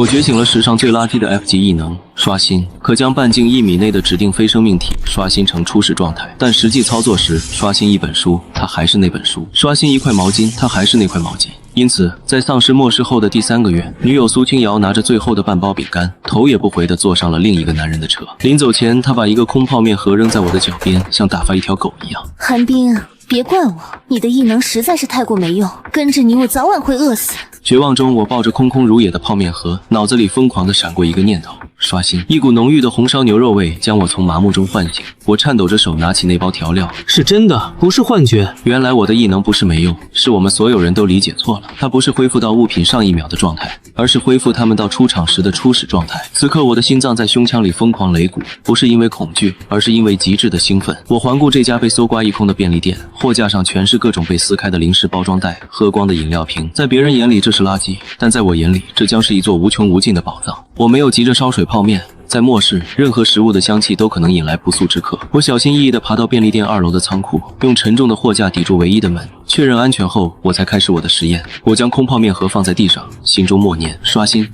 我觉醒了史上最垃圾的 F 级异能刷新，可将半径1米内的指定非生命体刷新成初始状态，但实际操作时，刷新一本书，它还是那本书；刷新一块毛巾，它还是那块毛巾。因此，在丧尸末世后的第3个月，女友苏清瑶拿着最后的半包饼干，头也不回地坐上了另一个男人的车。临走前，她把一个空泡面盒扔在我的脚边，像打发一条狗一样。寒冰，别怪我，你的异能实在是太过没用，跟着你我早晚会饿死。绝望中，我抱着空空如也的泡面盒，脑子里疯狂地闪过一个念头：刷新。一股浓郁的红烧牛肉味将我从麻木中唤醒，我颤抖着手拿起那包调料。是真的，不是幻觉。原来我的异能不是没用，是我们所有人都理解错了。它不是恢复到物品上1秒的状态，而是恢复它们到出厂时的初始状态。此刻我的心脏在胸腔里疯狂擂鼓，不是因为恐惧，而是因为极致的兴奋。我环顾这家被搜刮一空的便利店，货架上全是各种被撕开的零食包装袋，喝光的饮料瓶。在别人眼里这是垃圾，但在我眼里，这将是一座无穷无尽的宝藏。我没有急着烧水泡面，在末世，任何食物的香气都可能引来不速之客。我小心翼翼地爬到便利店2楼的仓库，用沉重的货架抵住唯一的门，确认安全后，我才开始我的实验。我将空泡面盒放在地上，心中默念：刷新。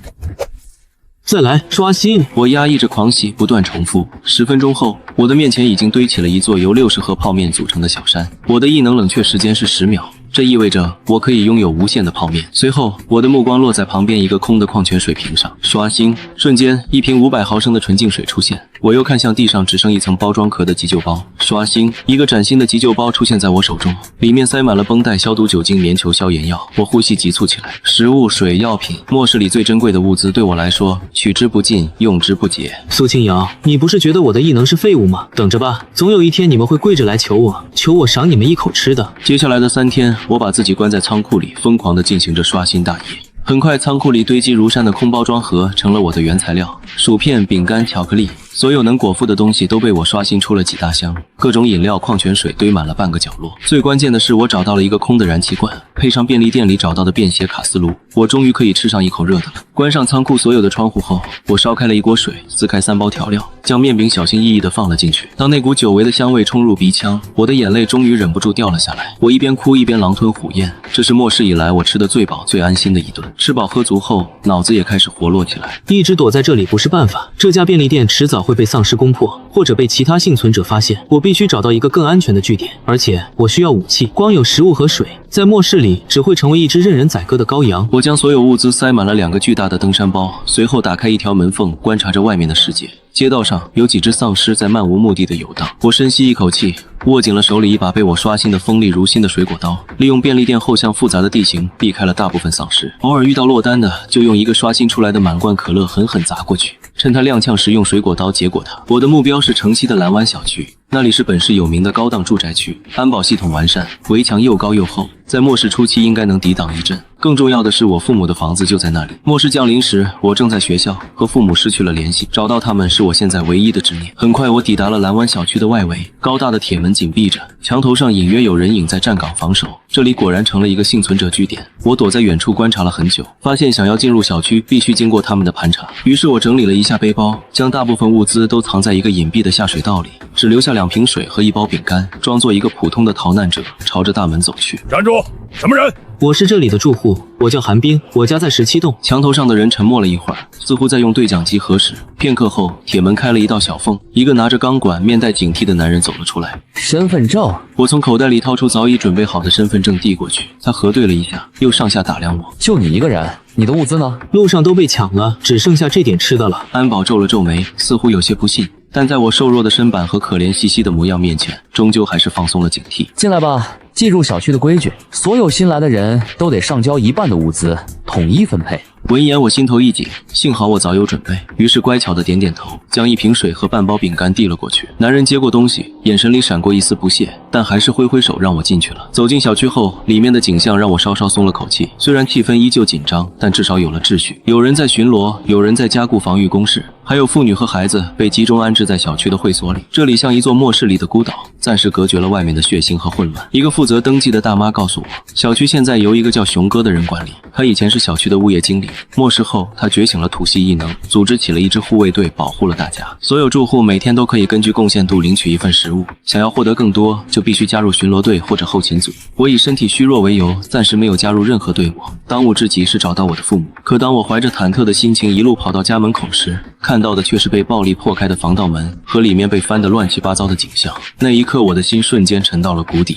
再来，刷新！我压抑着狂喜，不断重复。10分钟后，我的面前已经堆起了一座由60盒泡面组成的小山。我的异能冷却时间是10秒。这意味着我可以拥有无限的泡面。随后，我的目光落在旁边一个空的矿泉水瓶上，刷新。瞬间，一瓶500毫升的纯净水出现。我又看向地上只剩一层包装壳的急救包，刷新。一个崭新的急救包出现在我手中，里面塞满了绷带、消毒酒精、棉球、消炎药。我呼吸急促起来。食物、水、药品，末世里最珍贵的物资，对我来说，取之不尽，用之不竭。苏清瑶，你不是觉得我的异能是废物吗？等着吧，总有一天你们会跪着来求我赏你们一口吃的。接下来的3天，我把自己关在仓库里，疯狂地进行着刷新大业。很快，仓库里堆积如山的空包装盒成了我的原材料，薯片、饼干、巧克力，所有能果腹的东西都被我刷新出了几大箱，各种饮料、矿泉水堆满了半个角落。最关键的是，我找到了一个空的燃气罐，配上便利店里找到的便携卡斯炉，我终于可以吃上一口热的了。关上仓库所有的窗户后，我烧开了一锅水，撕开3包调料，将面饼小心翼翼地放了进去。当那股久违的香味冲入鼻腔，我的眼泪终于忍不住掉了下来。我一边哭一边狼吞虎咽，这是末世以来我吃得最饱最安心的一顿。吃饱喝足后，脑子也开始活络起来。一直躲在这里不是办法，这家便利店迟早会被丧尸攻破，或者被其他幸存者发现。我必须找到一个更安全的据点，而且我需要武器。光有食物和水，在末世里只会成为一只任人宰割的羔羊。我将所有物资塞满了2个巨大的登山包，随后打开一条门缝，观察着外面的世界。街道上有几只丧尸在漫无目的的游荡。我深吸一口气，握紧了手里一把被我刷新的锋利如新的水果刀，利用便利店后巷复杂的地形避开了大部分丧尸。偶尔遇到落单的，就用一个刷新出来的满罐可乐狠狠砸过去，趁他踉跄时用水果刀结果他。我的目标是城西的蓝湾小区，那里是本市有名的高档住宅区，安保系统完善，围墙又高又厚，在末世初期应该能抵挡一阵。更重要的是，我父母的房子就在那里。末世降临时，我正在学校，和父母失去了联系，找到他们是我现在唯一的执念。很快，我抵达了蓝湾小区的外围，高大的铁门紧闭着，墙头上隐约有人影在站岗防守。这里果然成了一个幸存者据点。我躲在远处观察了很久，发现想要进入小区，必须经过他们的盘查。于是我整理了一下背包，将大部分物资都藏在一个隐蔽的下水道里，只留下2瓶水和1包饼干，装作一个普通的逃难者，朝着大门走去。站住！什么人？我是这里的住户，我叫韩冰，我家在17栋。墙头上的人沉默了一会儿，似乎在用对讲机核实。片刻后，铁门开了一道小缝，一个拿着钢管、面带警惕的男人走了出来。身份证？我从口袋里掏出早已准备好的身份证递过去，他核对了一下，又上下打量我。就你一个人？你的物资呢？路上都被抢了，只剩下这点吃的了。安保皱了皱眉，似乎有些不信，但在我瘦弱的身板和可怜兮兮的模样面前，终究还是放松了警惕。进来吧，记住小区的规矩，所有新来的人都得上交1半的物资，统一分配。闻言，我心头一紧，幸好我早有准备，于是乖巧的点点头，将1瓶水和半包饼干递了过去。男人接过东西，眼神里闪过一丝不屑，但还是挥挥手让我进去了。走进小区后，里面的景象让我稍稍松了口气，虽然气氛依旧紧张，但至少有了秩序。有人在巡逻，有人在加固防御工事，还有妇女和孩子被集中安置在小区的会所里。这里像一座末世里的孤岛，暂时隔绝了外面的血腥和混乱。一个负责登记的大妈告诉我，小区现在由一个叫熊哥的人管理，他以前是小区的物业经理，里。末世后，他觉醒了土系异能，组织起了一支护卫队，保护了大家。所有住户每天都可以根据贡献度领取一份食物，想要获得更多，就必须加入巡逻队或者后勤组。我以身体虚弱为由，暂时没有加入任何队伍。当务之急是找到我的父母。可当我怀着忐忑的心情一路跑到家门口时，看到的却是被暴力破开的防盗门和里面被翻得乱七八糟的景象。那一刻，我的心瞬间沉到了谷底。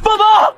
爸爸！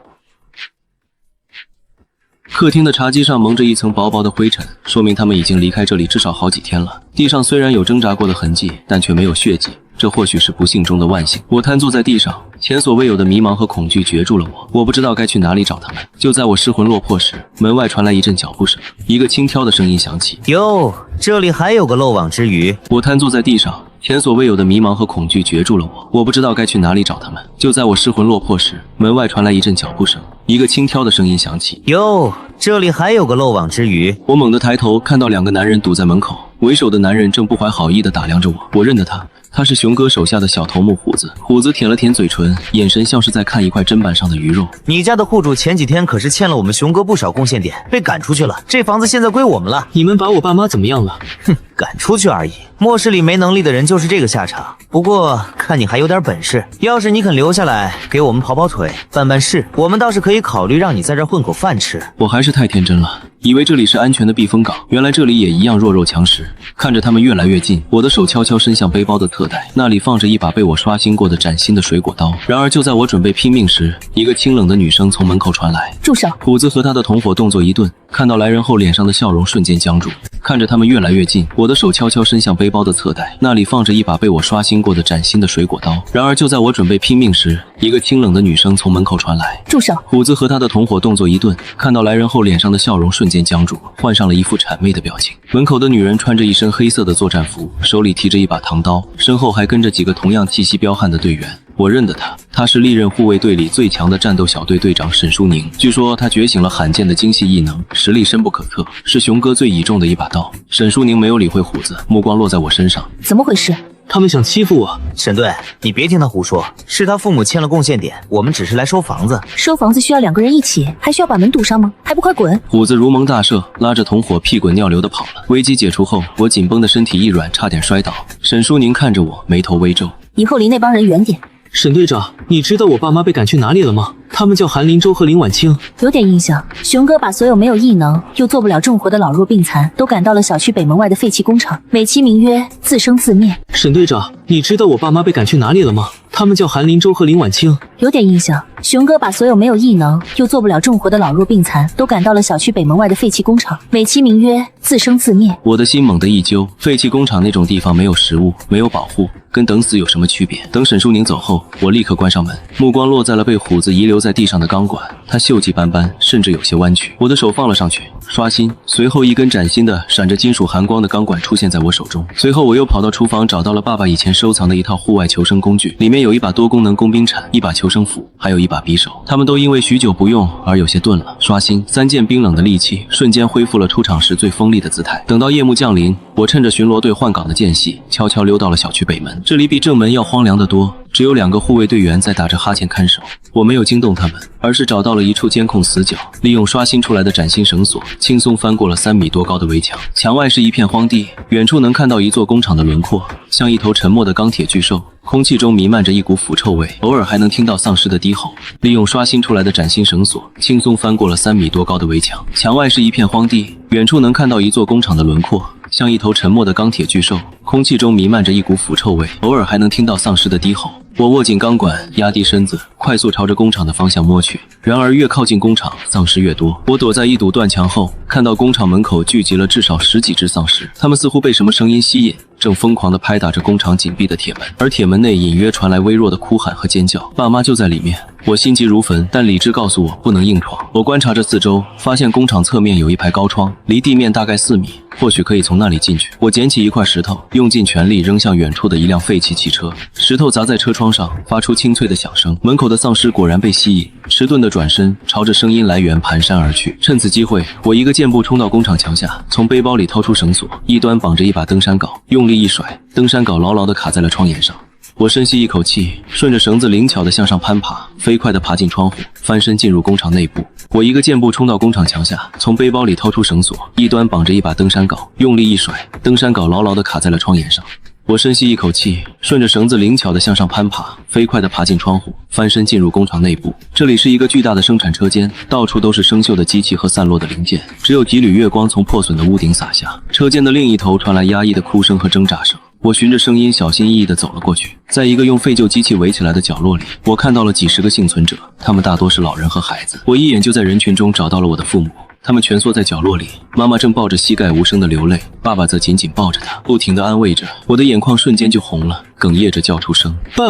客厅的茶几上蒙着一层薄薄的灰尘，说明他们已经离开这里至少好几天了。地上虽然有挣扎过的痕迹，但却没有血迹，这或许是不幸中的万幸。我瘫坐在地上，前所未有的迷茫和恐惧攫住了我。我不知道该去哪里找他们。就在我失魂落魄时，门外传来一阵脚步声，一个轻佻的声音响起：“哟，这里还有个漏网之鱼。”我瘫坐在地上，前所未有的迷茫和恐惧攫住了我。我不知道该去哪里找他们。就在我失魂落魄时，门外传来一阵脚步声，一个轻佻的声音响起：“哟，这里还有个漏网之鱼。”我猛地抬头，看到两个男人堵在门口，为首的男人正不怀好意地打量着我。我认得他，他是熊哥手下的小头目虎子。虎子舔了舔嘴唇，眼神像是在看一块砧板上的鱼肉。你家的户主前几天可是欠了我们熊哥不少贡献点，被赶出去了。这房子现在归我们了。你们把我爸妈怎么样了？哼，赶出去而已。末世里没能力的人就是这个下场。不过看你还有点本事，要是你肯留下来给我们跑跑腿、办办事，我们倒是可以考虑让你在这儿混口饭吃。我还是太天真了，以为这里是安全的避风港，原来这里也一样弱肉强食。看着他们越来越近，我的手悄悄伸向背包的侧袋，那里放着一把被我刷新过的崭新的水果刀。然而就在我准备拼命时，一个清冷的女声从门口传来：“住手！”虎子和他的同伙动作一顿，看到来人后脸上的笑容瞬间僵住。看着他们越来越近，我的手悄悄伸向背包的侧袋，那里放着一把被我刷新过的崭新的水果刀。然而就在我准备拼命时，一个清冷的女声从门口传来：“住手！”虎子和他的同伙动作一顿，看到来人后脸上的笑容瞬间僵住，换上了一副谄媚的表情。门口的女人穿着一身黑色的作战服，手里提着一把唐刀，身后还跟着几个同样气息彪悍的队员。我认得他，他是历任护卫队里最强的战斗小队队长沈淑宁。据说他觉醒了罕见的精细异能，实力深不可测，是熊哥最倚重的一把刀。沈淑宁没有理会虎子，目光落在我身上。怎么回事？他们想欺负我。沈队，你别听他胡说，是他父母欠了贡献点，我们只是来收房子。收房子需要两个人一起，还需要把门堵上吗？还不快滚！虎子如蒙大赦，拉着同伙屁滚尿流地跑了。危机解除后，我紧绷的身体一软，差点摔倒。沈淑宁看着我，眉头微皱：“以后离那帮人远点。”沈队长，你知道我爸妈被赶去哪里了吗？他们叫韩林州和林婉清。有点印象，熊哥把所有没有异能又做不了重活的老弱病残都赶到了小区北门外的废弃工厂，美其名曰自生自灭。沈队长，你知道我爸妈被赶去哪里了吗？他们叫韩林州和林婉清。有点印象，熊哥把所有没有异能又做不了重活的老弱病残都赶到了小区北门外的废弃工厂，美其名曰自生自灭。我的心猛地一揪，废弃工厂那种地方没有食物，没有保护，跟等死有什么区别？等沈淑宁走后，我立刻关上门，目光落在了被虎子遗留在地上的钢管，它锈迹斑斑，甚至有些弯曲。我的手放了上去，刷新，随后一根崭新的闪着金属寒光的钢管出现在我手中。随后我又跑到厨房，找到了爸爸以前收藏的一套户外求生工具，里面有一把多功能工兵铲，一把求生斧，还有一把匕首。它们都因为许久不用而有些钝了。刷新，三件冰冷的利器瞬间恢复了出场时最锋利的姿态。等到夜幕降临，我趁着巡逻队换岗的间隙，悄悄溜到了小区北门。这里比正门要荒凉得多，只有2个护卫队员在打着哈欠看守。我没有惊动他们，而是找到了一处监控死角，利用刷新出来的崭新绳索，轻松翻过了3米多高的围墙。墙外是一片荒地，远处能看到一座工厂的轮廓，像一头沉默的钢铁巨兽。空气中弥漫着一股腐臭味，偶尔还能听到丧尸的低吼。利用刷新出来的崭新绳索，轻松翻过了3米多高的围墙。墙外是一片荒地，远处能看到一座工厂的轮廓，像一头沉默的钢铁巨兽。空气中弥漫着一股腐臭味，偶尔还能听到丧尸的低吼。我握紧钢管，压低身子，快速朝着工厂的方向摸去。然而越靠近工厂，丧尸越多。我躲在一堵断墙后，看到工厂门口聚集了至少10几只丧尸，他们似乎被什么声音吸引，正疯狂地拍打着工厂紧闭的铁门，而铁门内隐约传来微弱的哭喊和尖叫。爸妈就在里面。我心急如焚，但理智告诉我不能硬闯。我观察着四周，发现工厂侧面有一排高窗，离地面大概4米，或许可以从那里进去。我捡起一块石头，用尽全力扔向远处的一辆废弃汽车，石头砸在车窗上，发出清脆的响声。门口的丧尸果然被吸引，迟钝地转身，朝着声音来源蹒跚而去。趁此机会，我一个箭步冲到工厂墙下，从背包里掏出绳索，一端绑着一把登山镐，用力一甩，登山镐牢牢地卡在了窗沿上。我深吸一口气，顺着绳子灵巧地向上攀爬，飞快地爬进窗户，翻身进入工厂内部。我一个箭步冲到工厂墙下，从背包里掏出绳索，一端绑着一把登山镐，用力一甩，登山镐牢牢地卡在了窗沿上。我深吸一口气，顺着绳子灵巧地向上攀爬，飞快地爬进窗户，翻身进入工厂内部。这里是一个巨大的生产车间，到处都是生锈的机器和散落的零件，只有几缕月光从破损的屋顶洒下。车间的另一头传来压抑的哭声和挣扎声。我循着声音小心翼翼地走了过去，在一个用废旧机器围起来的角落里，我看到了几十个幸存者，他们大多是老人和孩子。我一眼就在人群中找到了我的父母，他们蜷缩在角落里，妈妈正抱着膝盖无声地流泪，爸爸则紧紧抱着她，不停地安慰着。我的眼眶瞬间就红了，哽咽着叫出声：“爸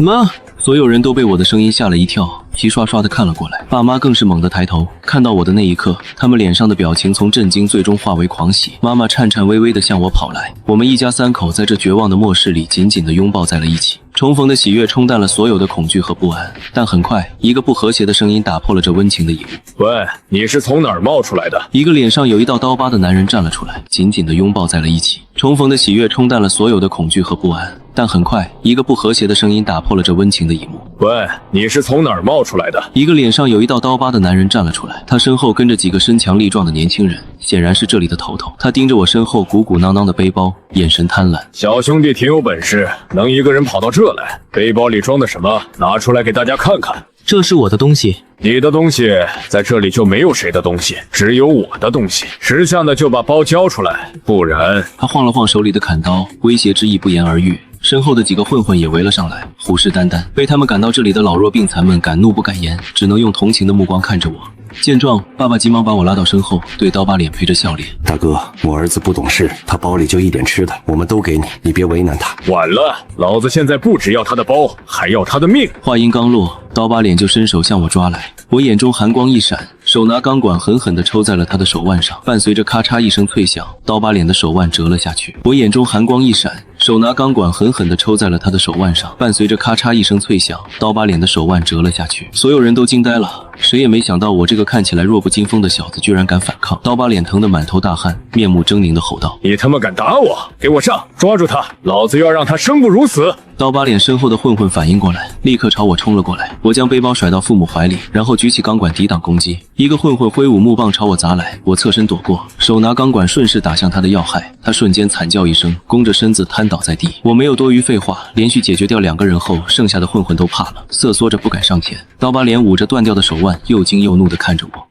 妈！”所有人都被我的声音吓了一跳，齐刷刷地看了过来。爸妈更是猛地抬头，看到我的那一刻，他们脸上的表情从震惊最终化为狂喜。妈妈颤颤巍巍地向我跑来，我们一家三口在这绝望的末世里紧紧地拥抱在了一起。重逢的喜悦冲淡了所有的恐惧和不安，但很快，一个不和谐的声音打破了这温情的一幕。喂，你是从哪儿冒出来的？一个脸上有一道刀疤的男人站了出来，紧紧地拥抱在了一起。重逢的喜悦冲淡了所有的恐惧和不安，但很快，一个不和谐的声音打破了这温情的一幕。喂，你是从哪儿冒出来的？一个脸上有一道刀疤的男人站了出来，他身后跟着几个身强力壮的年轻人，显然是这里的头头。他盯着我身后鼓鼓囊囊的背包，眼神贪婪。小兄弟挺有本事，能一个人跑到这来。背包里装的什么？拿出来给大家看看。这是我的东西。你的东西在这里就没有谁的东西，只有我的东西。识相的就把包交出来，不然……他晃了晃手里的砍刀，威胁之意不言而喻。身后的几个混混也围了上来，虎视眈眈。被他们赶到这里的老弱病残们敢怒不敢言，只能用同情的目光看着我。见状，爸爸急忙把我拉到身后，对刀疤脸陪着笑脸：“大哥，我儿子不懂事，他包里就一点吃的，我们都给你，你别为难他。”晚了，老子现在不只要他的包，还要他的命！话音刚落，刀疤脸就伸手向我抓来，我眼中寒光一闪，手拿钢管狠狠地抽在了他的手腕上，伴随着咔嚓一声脆响，刀疤脸的手腕折了下去。我眼中寒光一闪，手拿钢管狠狠地抽在了他的手腕上，伴随着咔嚓一声脆响，刀疤脸的手腕折了下去。所有人都惊呆了，谁也没想到我这个看起来弱不禁风的小子居然敢反抗。刀疤脸疼得满头大汗，面目狰狞地吼道：“你他妈敢打我！给我上，抓住他！老子要让他生不如死！”刀疤脸身后的混混反应过来，立刻朝我冲了过来。我将背包甩到父母怀里，然后举起钢管抵挡攻击。一个混混挥舞木棒朝我砸来，我侧身躲过，手拿钢管顺势打向他的要害。他瞬间惨叫一声，弓着身子瘫倒在地。我没有多余废话，连续解决掉2个人后，剩下的混混都怕了，瑟缩着不敢上前。刀疤脸捂着断掉的手腕，又惊又怒地看着我：“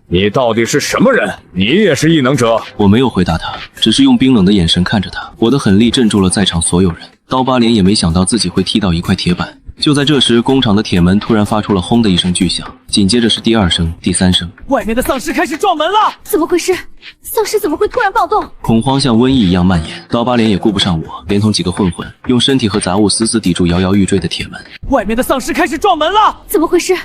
你到底是什么人？你也是异能者？”我没有回答他，只是用冰冷的眼神看着他。我的狠力镇住了在场所有人。刀疤脸也没想到自己会踢到一块铁板。就在这时，工厂的铁门突然发出了轰的一声巨响，紧接着是第2声、第3声。外面的丧尸开始撞门了！怎么回事？丧尸怎么会突然暴动？恐慌像瘟疫一样蔓延。刀疤脸也顾不上我，连同几个混混用身体和杂物死死抵住摇摇欲坠的铁门。外面的丧尸开始撞门了！怎么回事？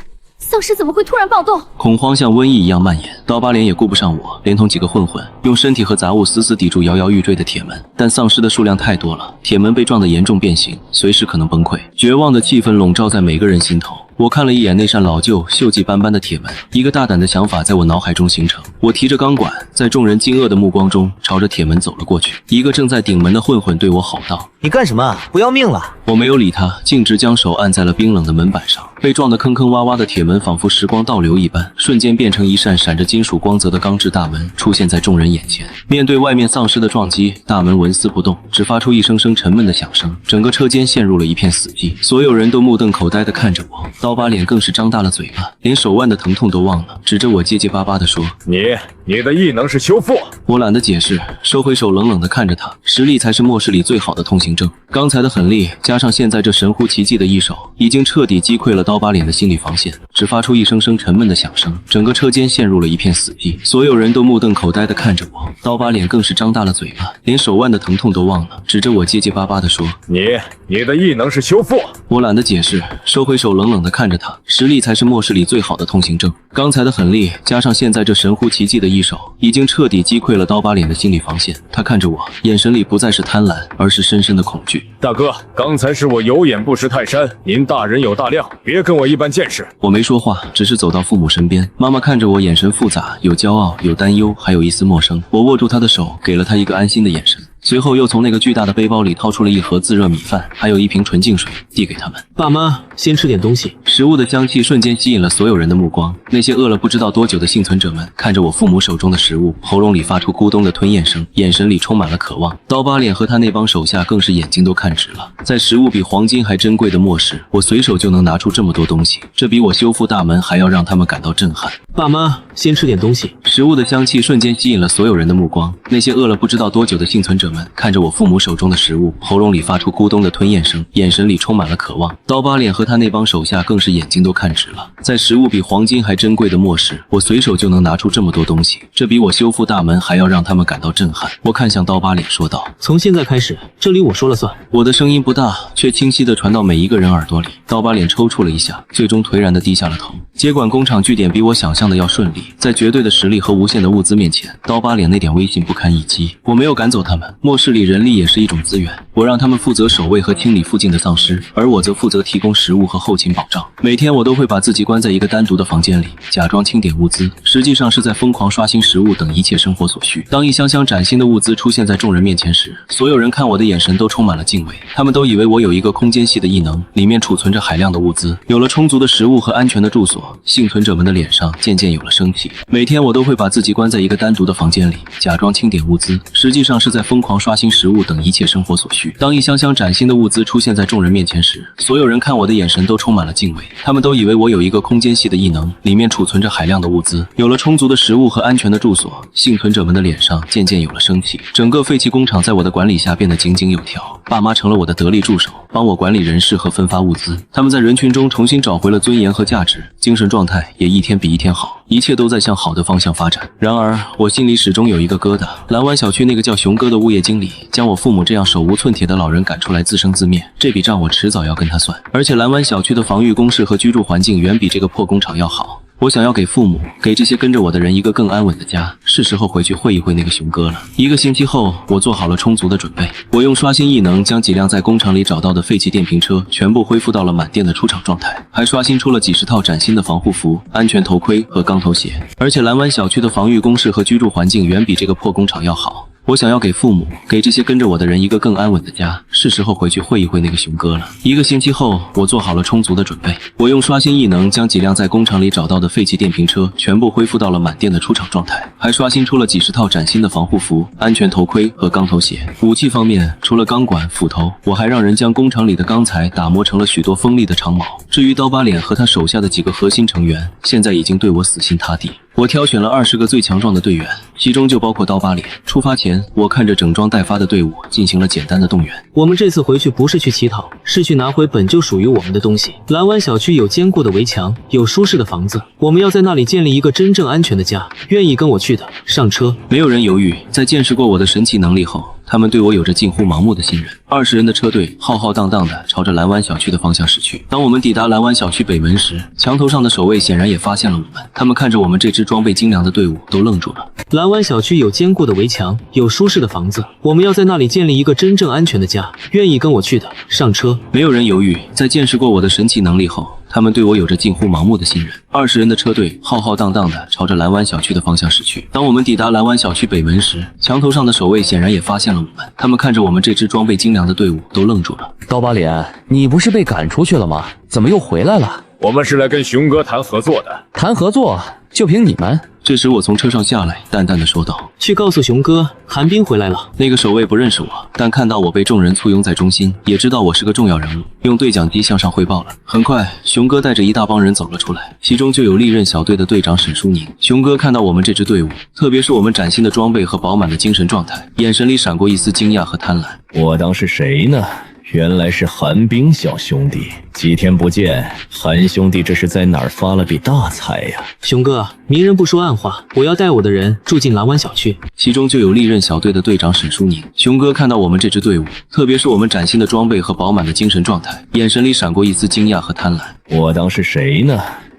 丧尸怎么会突然暴动？恐慌像瘟疫一样蔓延。刀疤脸也顾不上我，连同几个混混用身体和杂物死死抵住摇摇欲坠的铁门。但丧尸的数量太多了，铁门被撞得严重变形，随时可能崩溃。绝望的气氛笼罩在每个人心头。我看了一眼那扇老旧锈迹斑斑的铁门，一个大胆的想法在我脑海中形成。我提着钢管，在众人惊愕的目光中朝着铁门走了过去。一个正在顶门的混混对我吼道：“你干什么？不要命了？”我没有理他，径直将手按在了冰冷的门板上。被撞得坑坑洼洼的铁门仿佛时光倒流一般，瞬间变成一扇闪着金属光泽的钢制大门，出现在众人眼前。面对外面丧尸的撞击，大门纹丝不动，只发出一声声沉闷的响声。整个车间陷入了一片死寂，所有人都目瞪口呆地看着我。刀疤脸更是张大了嘴巴，连手腕的疼痛都忘了，指着我结结巴巴地说：“你的异能是修复。”我懒得解释，收回手，冷冷地看着他。实力才是末世里最好的通行证。刚才的狠力加上现在这神乎其技的一手，已经彻底击溃了刀疤脸的心理防线，只发出一声声沉闷的响声。整个车间陷入了一片死寂，所有人都目瞪口呆地看着我。刀疤脸更是张大了嘴巴，连手腕的疼痛都忘了，指着我结结巴巴地说：“你的异能是修复。”我懒得解释，收回手，冷冷地看着他。实力才是末世里最好的通行证。刚才的狠力加上现在这神乎其技的一手，已经彻底击溃了刀疤脸的心理防线。他看着我，眼神里不再是贪婪，而是深深的恐惧。大哥，刚才是我有眼不识泰山，您大人有大量，别跟我一般见识。我没说话，只是走到父母身边。妈妈看着我，眼神复杂，有骄傲，有担忧，还有一丝陌生。我握住她的手，给了她一个安心的眼神。随后又从那个巨大的背包里掏出了一盒自热米饭，还有一瓶纯净水，递给他们。爸妈，先吃点东西。食物的香气瞬间吸引了所有人的目光。那些饿了不知道多久的幸存者们看着我父母手中的食物，喉咙里发出咕咚的吞咽声，眼神里充满了渴望。刀疤脸和他那帮手下更是眼睛都看直了。在食物比黄金还珍贵的末世，我随手就能拿出这么多东西，这比我修复大门还要让他们感到震撼。爸妈，先吃点东西。食物的香气瞬间吸引了所有人的目光。那些饿了不知道多久的幸存者们看着我父母手中的食物，喉咙里发出咕咚的吞咽声，眼神里充满了渴望。刀疤脸和他那帮手下更是眼睛都看直了。在食物比黄金还珍贵的末世，我随手就能拿出这么多东西，这比我修复大门还要让他们感到震撼。我看向刀疤脸说道：从现在开始，这里我说了算。我的声音不大，却清晰地传到每一个人耳朵里。刀疤脸抽搐了一下，最终颓然地低下了头。接管工厂据点比我想象的要顺利，在绝对的实力和无限的物资面前，刀疤脸那点威信不堪一击。我没有赶走他们，末世里人力也是一种资源，我让他们负责守卫和清理附近的丧尸，而我则负责提供食物和后勤保障。每天我都会把自己关在一个单独的房间里，假装清点物资，实际上是在疯狂刷新食物等一切生活所需。当一箱箱崭新的物资出现在众人面前时，所有人看我的眼神都充满了敬畏，他们都以为我有一个空间系的异能，里面储存着海量的物资。有了充足的食物和安全的住所，幸存者们的脸上渐渐有了生气。每天我都会把自己关在一个单独的房间里，假装清点物资，实际上是在疯狂刷新食物等一切生活所需。当一箱箱崭新的物资出现在众人面前时，所有人看我的眼神都充满了敬畏，他们都以为我有一个空间系的异能，里面储存着海量的物资。有了充足的食物和安全的住所，幸存者们的脸上渐渐有了生气。整个废弃工厂在我的管理下变得井井有条，爸妈成了我的得力助手，帮我管理人事和分发物资。他们在人群中重新找回了尊严和价值，精神状态也一天比一天好，一切都在向好的方向发展。然而我心里始终有一个疙瘩，蓝湾小区那个叫熊哥的物业经理将我父母这样手无寸铁的老人赶出来自生自灭，这笔账我迟早要跟他算。而且蓝湾小区的防御工事和居住环境远比这个破工厂要好，我想要给父母，给这些跟着我的人一个更安稳的家，是时候回去会一会那个熊哥了。1个星期后，我做好了充足的准备，我用刷新异能将几辆在工厂里找到的废弃电瓶车全部恢复到了满电的出厂状态，还刷新出了几10套崭新的防护服、安全头盔和钢头鞋。而且蓝湾小区的防御工事和居住环境远比这个破工厂要好，我想要给父母，给这些跟着我的人一个更安稳的家，是时候回去会一会那个熊哥了。1个星期后，我做好了充足的准备，我用刷新异能将几辆在工厂里找到的废弃电瓶车全部恢复到了满电的出厂状态，还刷新出了几10套崭新的防护服、安全头盔和钢头鞋。武器方面，除了钢管、斧头，我还让人将工厂里的钢材打磨成了许多锋利的长矛。至于刀疤脸和他手下的几个核心成员，现在已经对我死心塌地。我挑选了20个最强壮的队员，其中就包括刀疤脸。出发前，我看着整装待发的队伍进行了简单的动员。我们这次回去不是去乞讨，是去拿回本就属于我们的东西。蓝湾小区有坚固的围墙，有舒适的房子，我们要在那里建立一个真正安全的家。愿意跟我去的，上车。没有人犹豫，在见识过我的神奇能力后，他们对我有着近乎盲目的信任。20人的车队浩浩荡荡地朝着蓝湾小区的方向驶去。当我们抵达蓝湾小区北门时，墙头上的守卫显然也发现了我们，他们看着我们这支装备精良的队伍都愣住了。蓝湾小区有坚固的围墙，有舒适的房子，我们要在那里建立一个真正安全的家。愿意跟我去的，上车。没有人犹豫，在见识过我的神奇能力后，他们对我有着近乎盲目的信任。20人的车队浩浩荡荡地朝着蓝湾小区的方向驶去。当我们抵达蓝湾小区北门时，墙头上的守卫显然也发现了我们，他们看着我们这支装备精良的队伍都愣住了。刀疤脸，你不是被赶出去了吗？怎么又回来了？我们是来跟熊哥谈合作的。谈合作？就凭你们？这时我从车上下来，淡淡的说道：去告诉熊哥，韩冰回来了。那个守卫不认识我，但看到我被众人簇拥在中心，也知道我是个重要人物，用对讲机向上汇报了。很快，熊哥带着一大帮人走了出来，其中就有历任小队的队长沈淑宁。熊哥看到我们这支队伍，特别是我们崭新的装备和饱满的精神状态，眼神里闪过一丝惊讶和贪婪。我当是谁呢？原来是韩冰小兄弟，几天不见，韩兄弟这是在哪儿发了笔大财呀？熊哥，明人不说暗话，我要带我的人住进蓝湾小区。其中就有历任小队的队长沈淑宁。熊哥看到我们这支队伍，特别是我们崭新的装备和饱满的精神状态，眼神里闪过一丝惊讶和贪婪。我当是谁呢？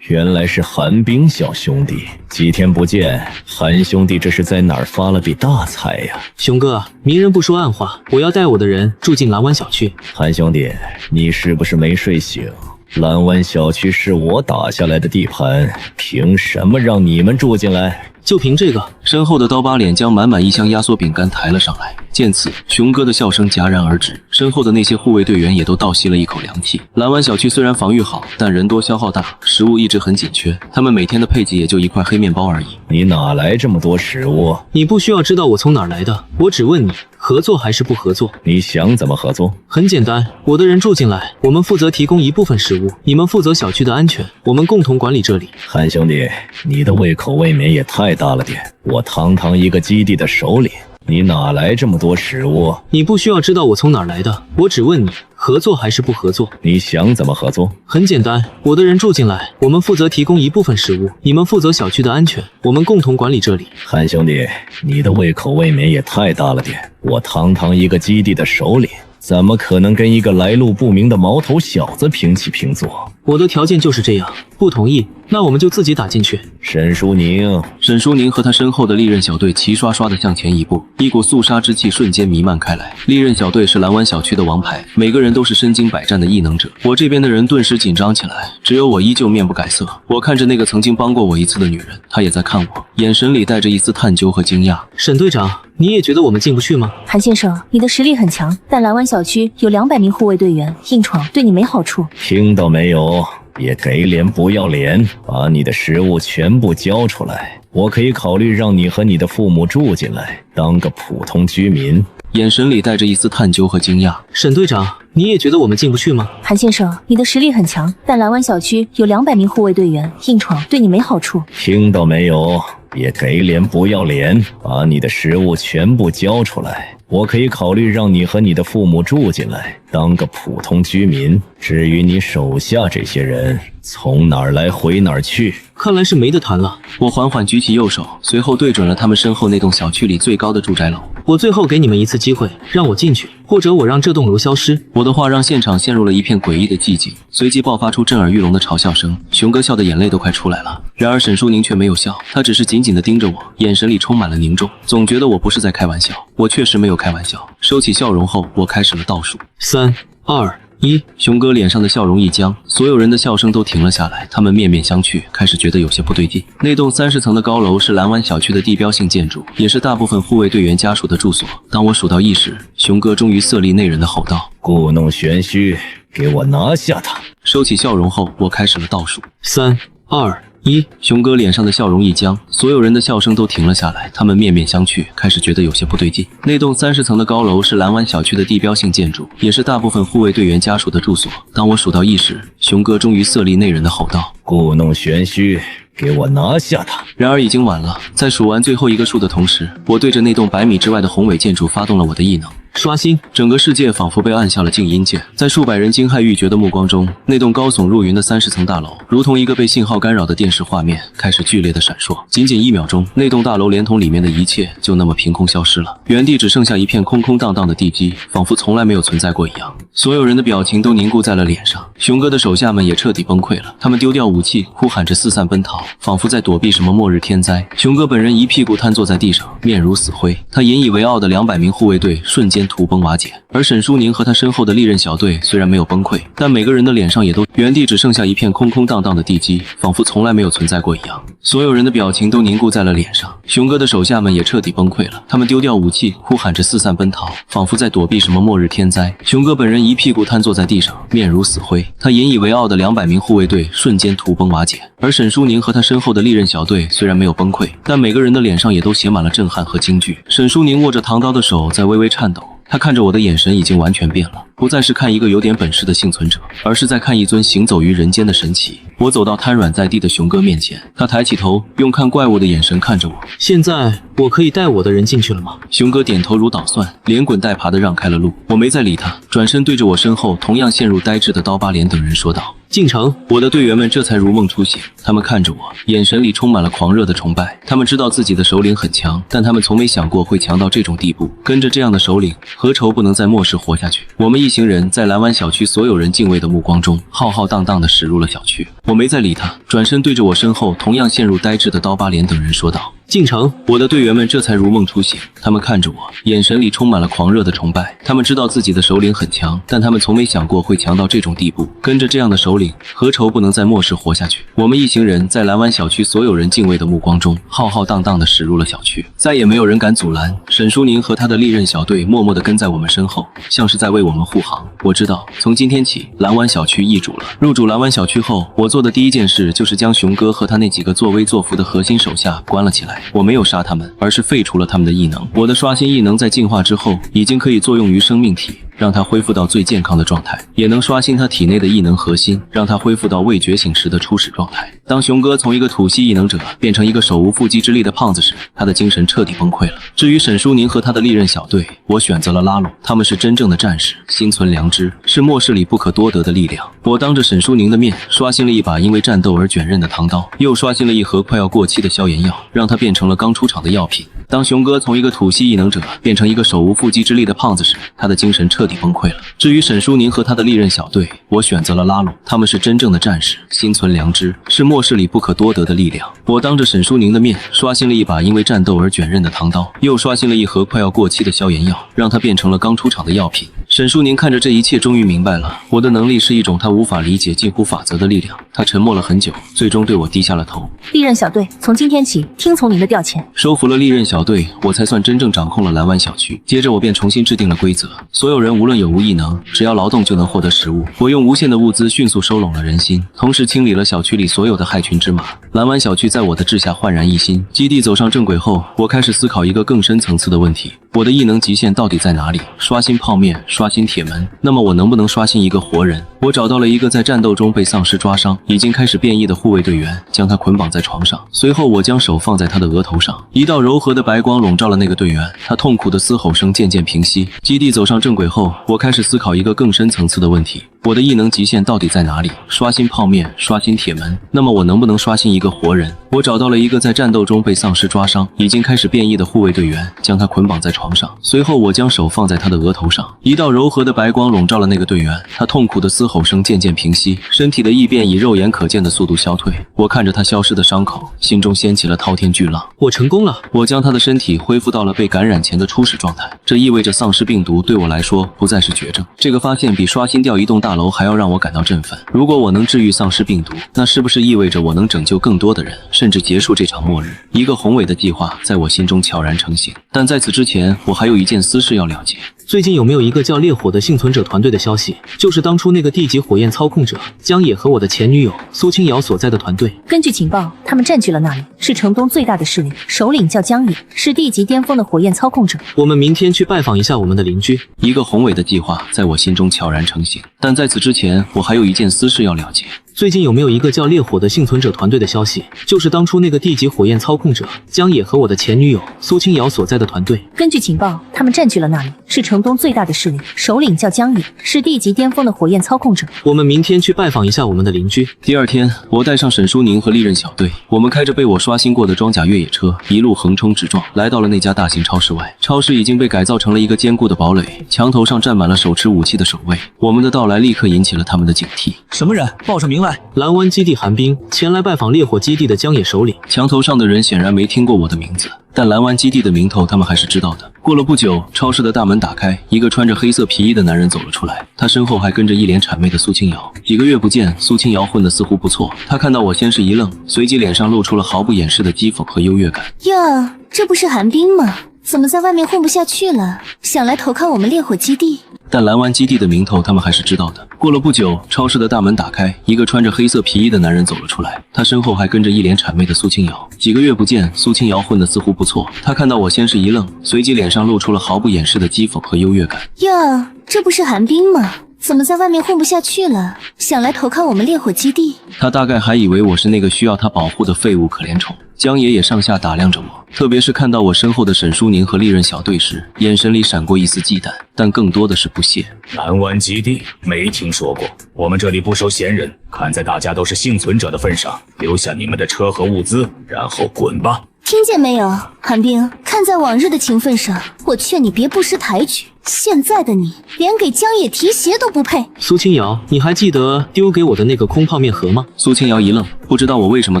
原来是韩冰小兄弟，几天不见，韩兄弟这是在哪儿发了笔大财呀？熊哥，明人不说暗话，我要带我的人住进蓝湾小区。韩兄弟，你是不是没睡醒？蓝湾小区是我打下来的地盘，凭什么让你们住进来？就凭这个？身后的刀疤脸将满满一箱压缩饼干抬了上来。见此，熊哥的笑声戛然而止，身后的那些护卫队员也都倒吸了一口凉气。蓝湾小区虽然防御好，但人多消耗大，食物一直很紧缺，他们每天的配给也就一块黑面包而已。你哪来这么多食物？你不需要知道我从哪儿来的，我只问你，合作还是不合作？你想怎么合作？很简单，我的人住进来，我们负责提供一部分食物，你们负责小区的安全，我们共同管理这里。韩兄弟，你的胃口未免也太大了点。我堂堂一个基地的首领，你哪来这么多食物？你不需要知道我从哪儿来的，我只问你，合作还是不合作？你想怎么合作？很简单，我的人住进来，我们负责提供一部分食物，你们负责小区的安全，我们共同管理这里。韩兄弟，你的胃口未免也太大了点。我堂堂一个基地的首领，怎么可能跟一个来路不明的毛头小子平起平坐？我的条件就是这样，不同意，那我们就自己打进去。沈淑宁，沈淑宁和他身后的利刃小队齐刷刷地向前一步，一股肃杀之气瞬间弥漫开来。利刃小队是蓝湾小区的王牌，每个人都是身经百战的异能者。我这边的人顿时紧张起来，只有我依旧面不改色。我看着那个曾经帮过我一次的女人，她也在看我，眼神里带着一丝探究和惊讶。沈队长，你也觉得我们进不去吗？韩先生，你的实力很强，但蓝湾小区有200名护卫队员，硬闯对你没好处。听到没有？别给脸不要脸，把你的食物全部交出来，我可以考虑让你和你的父母住进来，当个普通居民。眼神里带着一丝探究和惊讶。沈队长，你也觉得我们进不去吗？韩先生，你的实力很强，但蓝湾小区有200名护卫队员，硬闯对你没好处。听到没有？别给脸不要脸，把你的食物全部交出来，我可以考虑让你和你的父母住进来，当个普通居民。至于你手下这些人，从哪儿来回哪儿去。看来是没得谈了。我缓缓举起右手，随后对准了他们身后那栋小区里最高的住宅楼。我最后给你们一次机会，让我进去，或者我让这栋楼消失。我的话让现场陷入了一片诡异的寂静，随即爆发出震耳欲聋的嘲笑声。熊哥笑的眼泪都快出来了，然而沈淑宁却没有笑，她只是紧紧地盯着我，眼神里充满了凝重，总觉得我不是在开玩笑。我确实没有开玩笑。收起笑容后，我开始了倒数：3、2、1。熊哥脸上的笑容一僵，所有人的笑声都停了下来，他们面面相觑，开始觉得有些不对劲。那栋30层的高楼是蓝湾小区的地标性建筑，也是大部分护卫队员家属的住所。当我数到1时，熊哥终于色厉内荏地吼道：故弄玄虚，给我拿下他！收起笑容后，我开始了倒数：3、2、1。熊哥脸上的笑容一僵，所有人的笑声都停了下来，他们面面相觑，开始觉得有些不对劲。那栋30层的高楼是蓝湾小区的地标性建筑，也是大部分护卫队员家属的住所。当我数到1时，熊哥终于色厉内荏地吼道：故弄玄虚，给我拿下他！然而已经晚了，在数完最后一个数的同时，我对着那栋100米之外的宏伟建筑发动了我的异能。刷新，整个世界仿佛被按下了静音键，在数百人惊骇欲绝的目光中，那栋高耸入云的30层大楼，如同一个被信号干扰的电视画面，开始剧烈的闪烁。仅仅1秒钟，那栋大楼连同里面的一切就那么凭空消失了，原地只剩下一片空空荡荡的地基，仿佛从来没有存在过一样。所有人的表情都凝固在了脸上，熊哥的手下们也彻底崩溃了，他们丢掉武器，哭喊着四散奔逃，仿佛在躲避什么末日天灾。熊哥本人一屁股瘫坐在地上，面如死灰，他引以为傲的200名护卫队瞬间土崩瓦解。而沈淑宁和他身后的利刃小队虽然没有崩溃，但每个人的脸上也都原地只剩下一片空空荡荡的地基，仿佛从来没有存在过一样。所有人的表情都凝固在了脸上，熊哥的手下们也彻底崩溃了，他们丢掉武器，哭喊着四散奔逃，仿佛在躲避什么末日天灾。熊哥本人一屁股瘫坐在地上，面如死灰，他引以为傲的200名护卫队瞬间土崩瓦解。而沈淑宁和他身后的利刃小队虽然没有崩溃，但每个人的脸上也都写满了震撼和惊惧。沈淑宁握着唐刀的手在微微颤抖，他看着我的眼神已经完全变了，不再是看一个有点本事的幸存者，而是在看一尊行走于人间的神奇。我走到瘫软在地的熊哥面前，他抬起头，用看怪物的眼神看着我。现在我可以带我的人进去了吗？熊哥点头如捣蒜，连滚带爬的让开了路。我没再理他，转身对着我身后同样陷入呆滞的刀疤脸等人说道：进城。我的队员们这才如梦初醒，他们看着我，眼神里充满了狂热的崇拜。他们知道自己的首领很强，但他们从没想过会强到这种地步。跟着这样的首领，何愁不能在末世活下去？我们一行人在蓝湾小区所有人敬畏的目光中，浩浩荡荡地驶入了小区。我没再理他，转身对着我身后同样陷入呆滞的刀疤脸等人说道：进城。我的队员们这才如梦初醒，他们看着我，眼神里充满了狂热的崇拜。他们知道自己的首领很强，但他们从没想过会强到这种地步。跟着这样的首领，何愁不能在末世活下去？我们一行人在蓝湾小区所有人敬畏的目光中，浩浩荡荡地驶入了小区，再也没有人敢阻拦。沈淑宁和他的利刃小队默默地跟在我们身后，像是在为我们护航。我知道，从今天起，蓝湾小区易主了。入主蓝湾小区后，我做的第一件事就是将熊哥和他那几个作威作福的核心手下关了起来。我没有杀他们，而是废除了他们的异能。我的刷新异能在进化之后，已经可以作用于生命体，让它恢复到最健康的状态，也能刷新他体内的异能核心，让他恢复到未觉醒时的初始状态。当熊哥从一个土系异能者变成一个手无缚鸡之力的胖子时，他的精神彻底崩溃了。至于沈淑宁和他的利刃小队，我选择了拉拢，他们是真正的战士，心存良知，是末世里不可多得的力量。我当着沈淑宁的面刷新了一把因为战斗而卷刃的唐刀，又刷新了一盒快要过期的消炎药，让它变成了刚出厂的药品。当熊哥从一个土系异能者变成一个手无缚鸡之力的胖子时，他的精神彻底崩溃了。至于沈淑宁和他的利刃小队，我选择了拉拢，他们是真正的战士，心存良知，是末世里不可多得的力量。我当着沈淑宁的面刷新了一把因为战斗而卷刃的唐刀，又刷新了一盒快要过期的消炎药，让它变成了刚出厂的药品。沈淑宁看着这一切，终于明白了，我的能力是一种他无法理解、近乎法则的力量。他沉默了很久，最终对我低下了头。利刃小队，从今天起听从您的调遣。收服了利刃小队，我才算真正掌控了蓝湾小区。接着我便重新制定了规则，所有人无论有无异能，只要劳动就能获得食物。我用无限的物资迅速收拢了人心，同时清理了小区里所有的害群之马。蓝湾小区在我的治下焕然一新。基地走上正轨后，我开始思考一个更深层次的问题：我的异能极限到底在哪里？刷新泡面，刷新铁门，那么我能不能刷新一个活人？我找到了一个在战斗中被丧尸抓伤、已经开始变异的护卫队员，将他捆绑在床上。随后我将手放在他的额头上，一道柔和的白光笼罩了那个队员，他痛苦的嘶吼声渐渐平息。基地走上正轨后，我开始思考一个更深层次的问题：我的异能极限到底在哪里？刷新泡面，刷新铁门，那么我能不能刷新一个活人？我找到了一个在战斗中被丧尸抓伤、已经开始变异的护卫队员，将他捆绑在床上。随后我将手放在他的额头上，一道柔和的白光笼罩了那个队员，他痛苦的嘶吼声渐渐平息，身体的异变以肉眼可见的速度消退。我看着他消失的伤口，心中掀起了滔天巨浪。我成功了，我将他的身体恢复到了被感染前的初始状态，这意味着丧尸病毒对我来说不再是绝症。这个发现比刷新掉一栋大楼还要让我感到振奋。如果我能治愈丧尸病毒，那是不是意味着我能拯救更多的人，甚至结束这场末日？一个宏伟的计划在我心中悄然成型。但在此之前，我还有一件私事要了结。最近有没有一个叫烈火的幸存者团队的消息？就是当初那个地级火焰操控者江野和我的前女友苏清瑶所在的团队。根据情报，他们占据了那里，是城东最大的势力，首领叫江野，是地级巅峰的火焰操控者。我们明天去拜访一下我们的邻居。一个宏伟的计划在我心中悄然成型。但在此之前，我还有一件私事要了结。最近有没有一个叫烈火的幸存者团队的消息？就是当初那个地级火焰操控者江野和我的前女友苏清瑶所在的团队。根据情报，他们占据了那里，是城东最大的势力，首领叫江野，是地级巅峰的火焰操控者。我们明天去拜访一下我们的邻居。第二天，我带上沈淑宁和利刃小队，我们开着被我刷新过的装甲越野车，一路横冲直撞，来到了那家大型超市外。超市已经被改造成了一个坚固的堡垒，墙头上站满了手持武器的守卫。我们的到来立刻引起了他们的警惕。什么人？报上名来。蓝湾基地寒冰前来拜访烈火基地的江野首领。墙头上的人显然没听过我的名字，但蓝湾基地的名头他们还是知道的。过了不久，超市的大门打开，一个穿着黑色皮衣的男人走了出来，他身后还跟着一脸谄媚的苏清瑶。几个月不见，苏清瑶混得似乎不错，他看到我先是一愣，随即脸上露出了毫不掩饰的讥讽和优越感。呀，这不是寒冰吗？怎么在外面混不下去了？想来投靠我们烈火基地？但蓝湾基地的名头他们还是知道的。过了不久，超市的大门打开，一个穿着黑色皮衣的男人走了出来，他身后还跟着一脸谄媚的苏清瑶。几个月不见，苏清瑶混得似乎不错，他看到我先是一愣，随即脸上露出了毫不掩饰的讥讽和优越感。呀，这不是寒冰吗？怎么在外面混不下去了？想来投靠我们烈火基地？他大概还以为我是那个需要他保护的废物可怜虫。江野也上下打量着我，特别是看到我身后的沈淑宁和利刃小队时，眼神里闪过一丝忌惮，但更多的是不屑。蓝湾基地没听说过，我们这里不收闲人，看在大家都是幸存者的份上，留下你们的车和物资，然后滚吧。听见没有，寒冰，看看在往日的情分上，我劝你别不识抬举。现在的你，连给江野提鞋都不配。苏清瑶，你还记得丢给我的那个空泡面盒吗？苏清瑶一愣，不知道我为什么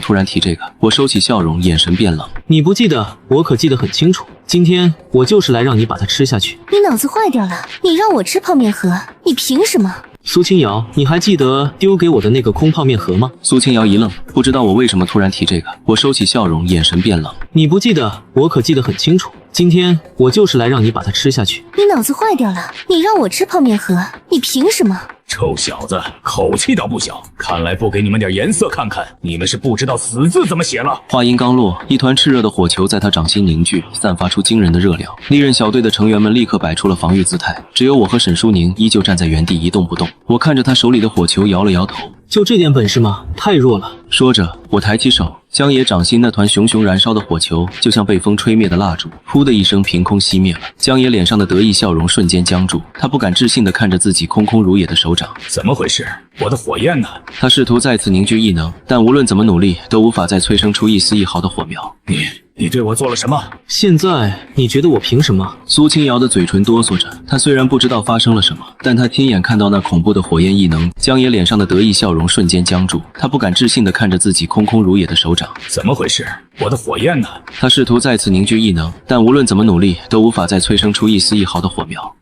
突然提这个。我收起笑容，眼神变冷。你不记得，我可记得很清楚。今天我就是来让你把它吃下去。你脑子坏掉了？你让我吃泡面盒，你凭什么？苏清瑶，你还记得丢给我的那个空泡面盒吗？苏清瑶一愣，不知道我为什么突然提这个。我收起笑容，眼神变冷。你不记得，我可记得很清楚。今天我就是来让你把它吃下去。你脑子坏掉了？你让我吃泡面盒，你凭什么？臭小子，口气倒不小，看来不给你们点颜色看看，你们是不知道死字怎么写了。话音刚落，一团炽热的火球在他掌心凝聚，散发出惊人的热量。利刃小队的成员们立刻摆出了防御姿态，只有我和沈淑宁依旧站在原地一动不动。我看着他手里的火球，摇了摇头。就这点本事吗？太弱了。说着，我抬起手，江野掌心那团熊熊燃烧的火球，就像被风吹灭的蜡烛，噗的一声凭空熄灭了。江野脸上的得意笑容瞬间僵住，他不敢置信地看着自己空空如也的手掌。怎么回事？我的火焰呢？他试图再次凝聚异能，但无论怎么努力，都无法再催生出一丝一毫的火苗。你对我做了什么？现在你觉得我凭什么？苏清瑶的嘴唇哆嗦着，她虽然不知道发生了什么，但她亲眼看到那恐怖的火焰异能。江野脸上的得意笑容瞬间僵住，他不敢置信地看着自己空空如也的手掌。怎么回事？我的火焰呢？他试图再次凝聚异能，但无论怎么努力，都无法再催生出一丝一毫的火苗。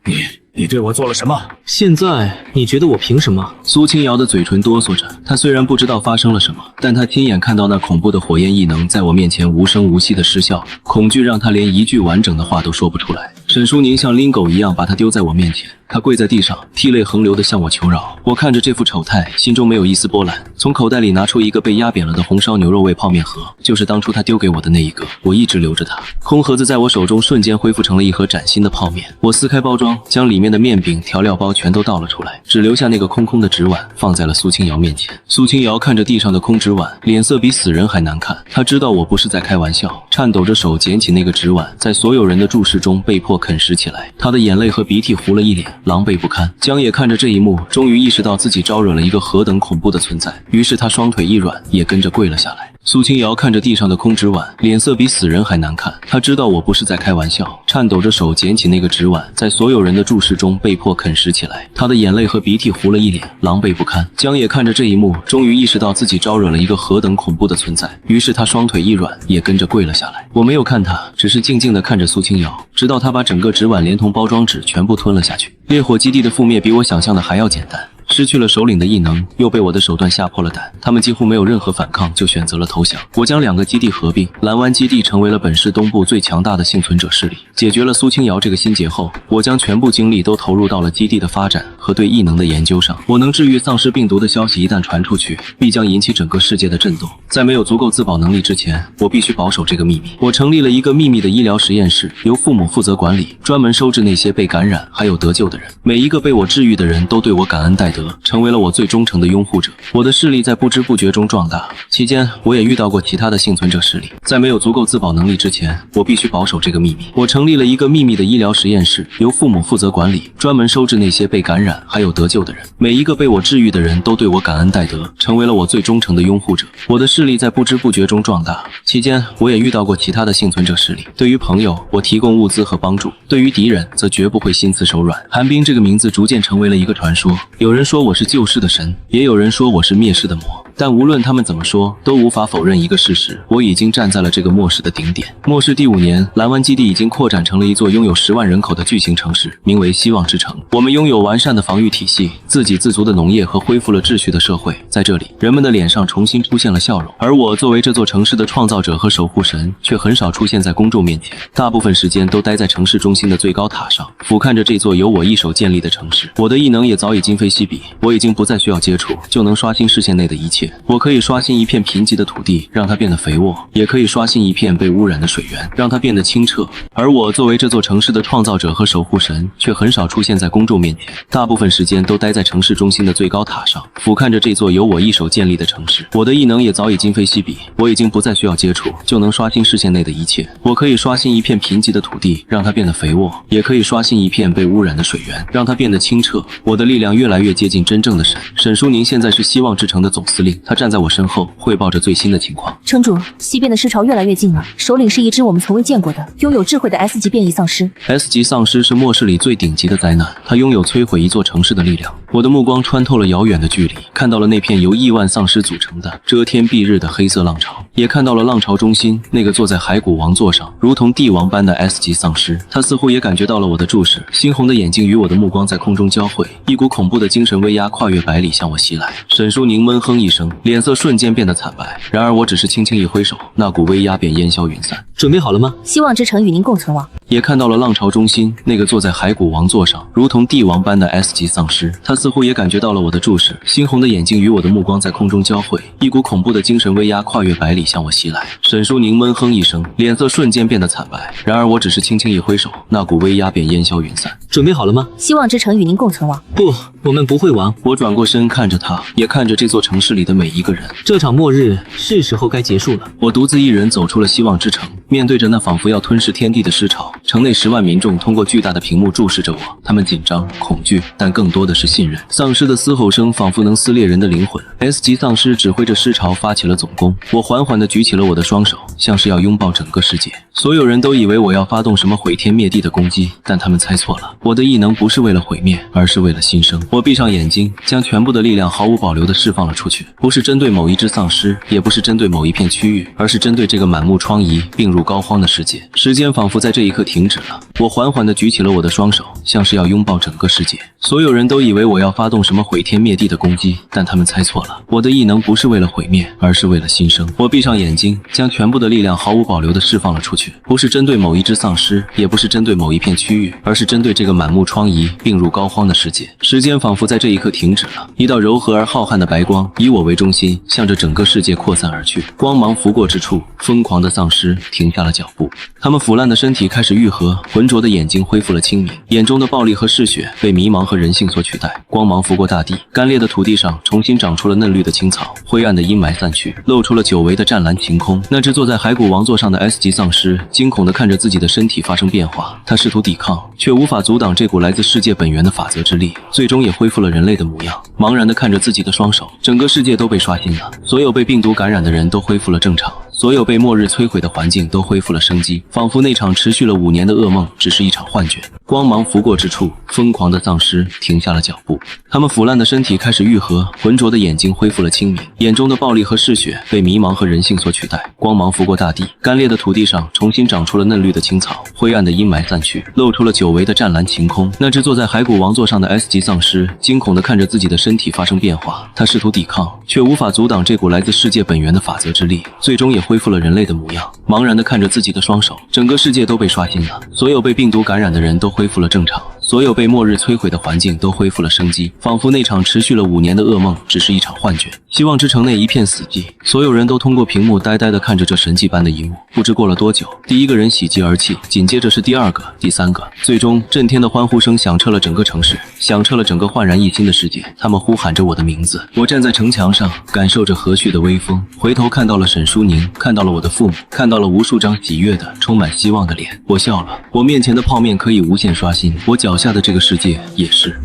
你对我做了什么？现在你觉得我凭什么？苏清瑶的嘴唇哆嗦着，她虽然不知道发生了什么，但她亲眼看到那恐怖的火焰异能在我面前无声无息地失效，恐惧让她连一句完整的话都说不出来。沈淑宁像拎狗一样把她丢在我面前，她跪在地上，涕泪横流地向我求饶。我看着这副丑态，心中没有一丝波澜，从口袋里拿出一个被压扁了的红烧牛肉味泡面盒，就是当初她丢给我的那一个，我一直留着它。空盒子在我手中瞬间恢复成了一盒崭新的泡面，我撕开包装，将里面的面饼、调料包全都倒了出来，只留下那个空空的纸碗放在了苏清瑶面前。苏清瑶看着地上的空纸碗，脸色比死人还难看。她知道我不是在开玩笑，颤抖着手捡起那个纸碗，在所有人的注视中被迫啃食起来。她的眼泪和鼻涕糊了一脸，狼狈不堪。江野看着这一幕，终于意识到自己招惹了一个何等恐怖的存在，于是他双腿一软，也跟着跪了下来。苏清瑶看着地上的空纸碗，脸色比死人还难看。她知道我不是在开玩笑，颤抖着手捡起那个纸碗，在所有人的注视中被迫啃食起来。她的眼泪和鼻涕糊了一脸，狼狈不堪。江野看着这一幕，终于意识到自己招惹了一个何等恐怖的存在，于是他双腿一软，也跟着跪了下来。我没有看他，只是静静地看着苏清瑶，直到他把整个纸碗连同包装纸全部吞了下去。烈火基地的覆灭比我想象的还要简单。失去了首领的异能，又被我的手段吓破了胆，他们几乎没有任何反抗，就选择了投降。我将两个基地合并，蓝湾基地成为了本市东部最强大的幸存者势力。解决了苏清瑶这个心结后，我将全部精力都投入到了基地的发展和对异能的研究上。我能治愈丧尸病毒的消息一旦传出去，必将引起整个世界的震动。在没有足够自保能力之前，我必须保守这个秘密。我成立了一个秘密的医疗实验室，由父母负责管理，专门收治那些被感染还有得救的人。每一个被我治愈的人都对我感恩戴德，成为了我最忠诚的拥护者。我的势力在不知不觉中壮大，期间我也遇到过其他的幸存者势力。在没有足够自保能力之前，我必须保守这个秘密。我成立了一个秘密的医疗实验室，由父母负责管理，专门收治那些被感染还有得救的人。每一个被我治愈的人都对我感恩戴德，成为了我最忠诚的拥护者。我的势力在不知不觉中壮大，期间我也遇到过其他的幸存者势力。对于朋友，我提供物资和帮助；对于敌人，则绝不会心慈手软。寒冰这个名字逐渐成为了一个传说，有人说我是救世的神，也有人说我是灭世的魔。但无论他们怎么说，都无法否认一个事实：我已经站在了这个末世的顶点。末世第5年，蓝湾基地已经扩展成了一座拥有10万人口的巨型城市，名为希望之城。我们拥有完善的防御体系、自给自足的农业和恢复了秩序的社会。在这里，人们的脸上重新出现了笑容，而我作为这座城市的创造者和守护神，却很少出现在公众面前，大部分时间都待在城市中心的最高塔上，俯瞰着这座由我一手建立的城市。我的异能也早已今非昔比，我已经不再需要接触，就能刷新视线内的一切。我可以刷新一片贫瘠的土地，让它变得肥沃，也可以刷新一片被污染的水源，让它变得清澈。而我作为这座城市的创造者和守护神，却很少出现在公众面前，大部分时间都待在城市中心的最高塔上，俯瞰着这座由我一手建立的城市。我的异能也早已今非昔比，我已经不再需要接触，就能刷新视线内的一切。我可以刷新一片贫瘠的土地，让它变得肥沃，也可以刷新一片被污染的水源，让它变得清澈。我的力量越来越接近真正的神。沈淑宁现在是希望之城的总司令，他站在我身后，汇报着最新的情况。城主，西边的尸潮越来越近了，首领是一只我们从未见过的、拥有智慧的 S 级变异丧尸。S 级丧尸是末世里最顶级的灾难，它拥有摧毁一座城市的力量。我的目光穿透了遥远的距离，看到了那片由亿万丧尸组成的遮天蔽日的黑色浪潮，也看到了浪潮中心那个坐在骸骨王座上如同帝王般的 S 级丧尸。他似乎也感觉到了我的注视，猩红的眼睛与我的目光在空中交汇，一股恐怖的精神威压跨越百里向我袭来。沈书宁闷哼一声，脸色瞬间变得惨白。然而我只是轻轻一挥手，那股威压便烟消云散。准备好了吗？希望之城与您共存亡。也看到了浪潮中心那个坐在骸骨王座上如同帝王般的 S 级丧尸，他似乎也感觉到了我的注视，猩红的眼睛与我的目光在空中交汇，一股恐怖的精神威压跨越百里向我袭来。沈书宁闷哼一声，脸色瞬间变得惨白。然而我只是轻轻一挥手，那股威压便烟消云散。准备好了吗？希望之城与您共存亡。不，我们不会亡。我转过身看着他，也看着这座城市里的每一个人。这场末日是时候该结束了。我独自一人走出了希望之城，面对着那仿佛要吞噬天地的尸潮，城内10万民众通过巨大的屏幕注视着我，他们紧张、恐惧，但更多的是信任。丧尸的嘶吼声仿佛能撕裂人的灵魂。S 级丧尸指挥着尸潮发起了总攻，我缓缓地举起了我的双手，像是要拥抱整个世界。所有人都以为我要发动什么毁天灭地的攻击，但他们猜错了。我的异能不是为了毁灭，而是为了新生。我闭上眼睛，将全部的力量毫无保留地释放了出去，不是针对某一只丧尸，也不是针对某一片区域，而是针对这个满目疮痍、病入膏肓的世界。时间仿佛在这一刻停止了，我缓缓地举起了我的双手，像是要拥抱整个世界。所有人都以为我要发动什么毁天灭地的攻击，但他们猜错了。我的异能不是为了毁灭，而是为了新生。我闭上眼睛，将全部的力量毫无保留地释放了出去，不是针对某一只丧尸，也不是针对某一片区域，而是针对这个满目疮痍、病入膏肓的世界。时间仿佛在这一刻停止了，一道柔和而浩瀚的白光以我为中心，向着整个世界扩散而去。光芒拂过之处，疯狂的丧尸停下了脚步，他们腐烂的身体开始愈合，浑浊的眼睛恢复了清明，眼中的暴力和嗜血被迷茫和人性所取代。光芒拂过大地，干裂的土地上重新长出了嫩绿的青草，灰暗的阴霾散去，露出了久违的湛蓝晴空。那只坐在骸骨王座上的 S 级丧尸惊恐地看着自己的身体发生变化，他试图抵抗，却无法阻挡这股来自世界本源的法则之力，最终也恢复了人类的模样。茫然地看着自己的双手，整个世界都被刷新了，所有被病毒感染的人都恢复了正常，所有被末日摧毁的环境都恢复了生机，仿佛那场持续了5年的噩梦只是一场幻觉。光芒拂过之处，疯狂的丧尸停下了脚步，他们腐烂的身体开始愈合，浑浊的眼睛恢复了清明，眼中的暴力和嗜血被迷茫和人性所取代。光芒拂过大地，干裂的土地上重新长出了嫩绿的青草，灰暗的阴霾散去，露出了久违的湛蓝晴空。那只坐在骸骨王座上的 S 级丧尸惊恐地看着自己的身体发生变化，他试图抵抗，却无法阻挡这股来自世界本源的法则之力，最终也恢复了人类的模样。茫然地看着自己的双手，整个世界都被刷新了，所有被病毒感染的人都恢复了正常，所有被末日摧毁的环境都恢复了生机，仿佛那场持续了5年的噩梦只是一场幻觉。希望之城内一片死寂，所有人都通过屏幕呆呆地看着这神迹般的一幕。不知过了多久，第一个人喜极而泣，紧接着是第2个、第3个，最终震天的欢呼声响彻了整个城市，响彻了整个焕然一新的世界。他们呼喊着我的名字。我站在城墙上，感受着和煦的微风，回头看到了沈书宁，看到了我的父母，看到了无数张喜悦的、充满希望的脸。我笑了，我面前的泡面可以无限刷新，我脚下的这个世界也是。